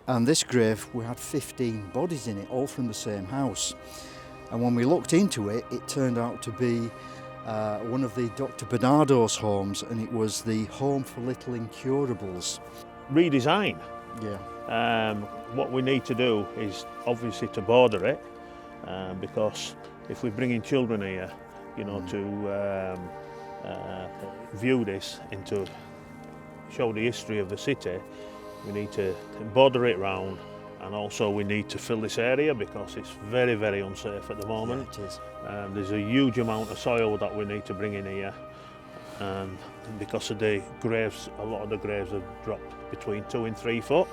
And this grave, we had 15 bodies in it, all from the same house. And when we looked into it, it turned out to be one of the Dr Barnardos homes, and it was the home for little incurables. Redesign. Yeah. What we need to do is obviously to border it, because if we're bringing children here, you know, to view this and to show the history of the city, we need to border it round, and also we need to fill this area because it's very, very unsafe at the moment. Yeah, it is. There's a huge amount of soil that we need to bring in here, and because of the graves, a lot of the graves have dropped between 2 and 3 foot.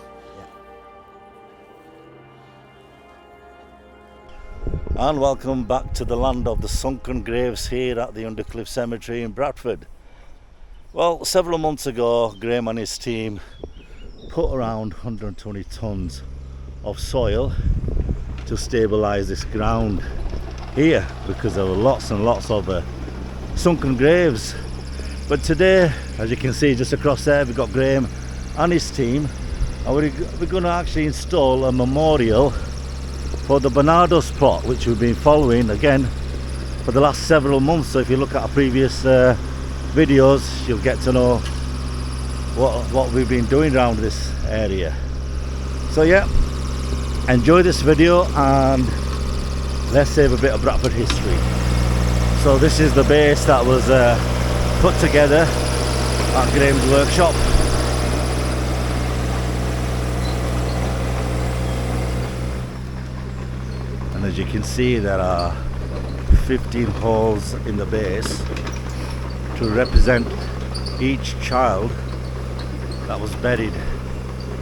And welcome back to the land of the sunken graves here at the Undercliffe Cemetery in Bradford. Well, several months ago, Graham and his team put around 120 tonnes of soil to stabilise this ground here, because there were lots and lots of sunken graves. But today, as you can see just across there, we've got Graham and his team, and we're going to actually install a memorial for the Barnardos plot, which we've been following again for the last several months. So if you look at our previous videos, you'll get to know what we've been doing around this area. So yeah, enjoy this video and let's save a bit of Bradford history. So this is the base that was put together at Graham's workshop. And as you can see, there are 15 holes in the base to represent each child that was buried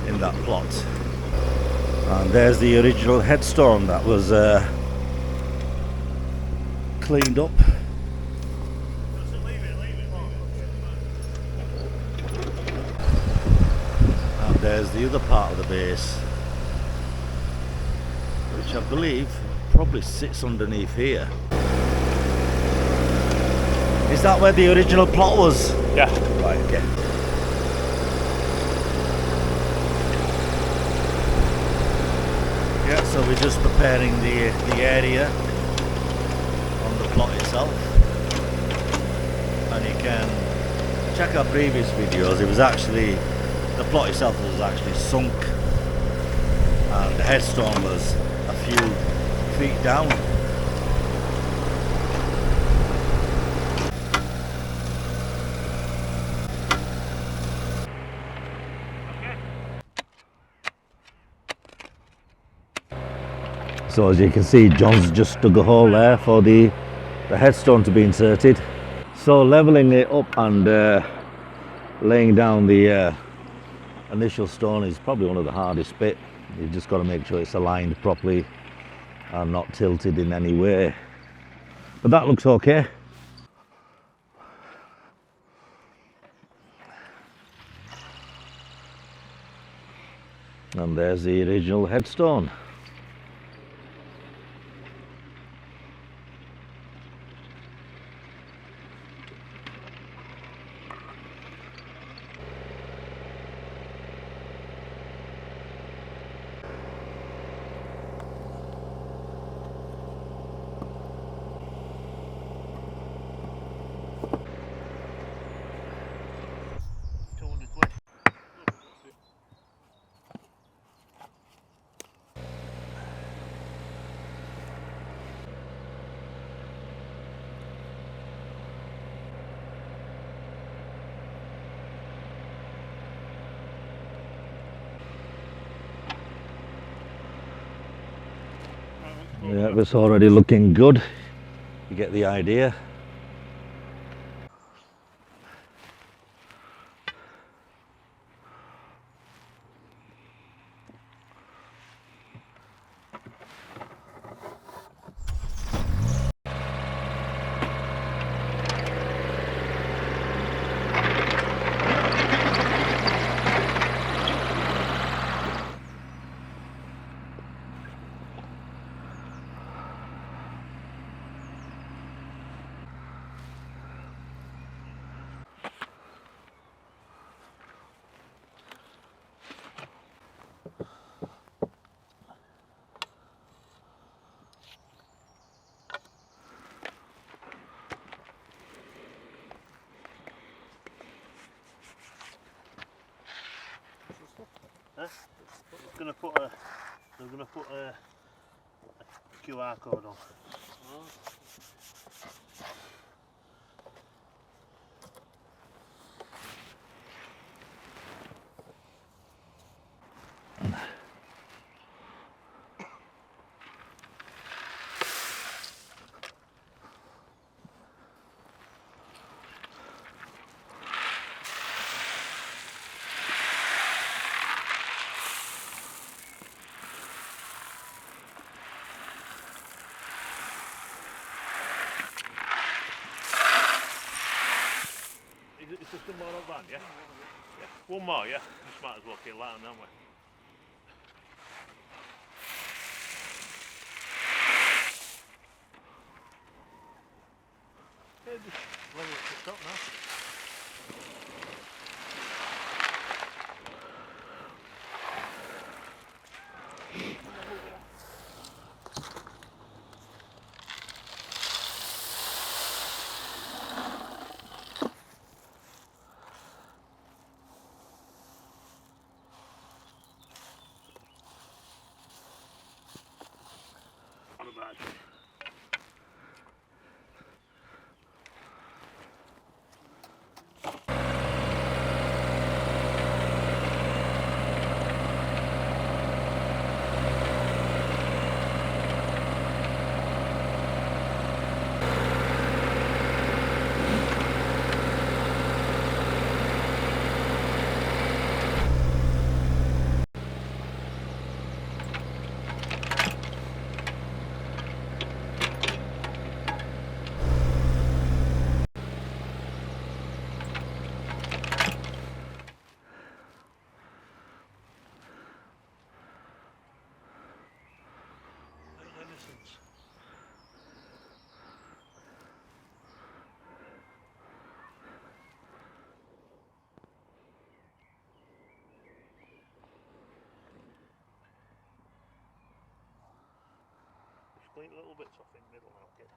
in that plot. And there's the original headstone that was cleaned up. And there's the other part of the base, which I believe probably sits underneath here. Is that where the original plot was? Yeah. Right, okay. Yeah, so we're just preparing the area on the plot itself. And you can check our previous videos. It was actually, the plot itself was actually sunk, and the headstone was a few feet down. So as you can see, John's just dug a hole there for the headstone to be inserted. So levelling it up and laying down the initial stone is probably one of the hardest bit. You've just got to make sure it's aligned properly and not tilted in any way. But that looks okay. And there's the original headstone. Yeah, it's already looking good. You get the idea. They're gonna put a QR code on. It's just one more of that, yeah? Yeah. One more, yeah? Just might as well kill that, haven't we? Yeah, just level it to stop now. What about it? Innocence. Just clean little bits off in the middle now, kid.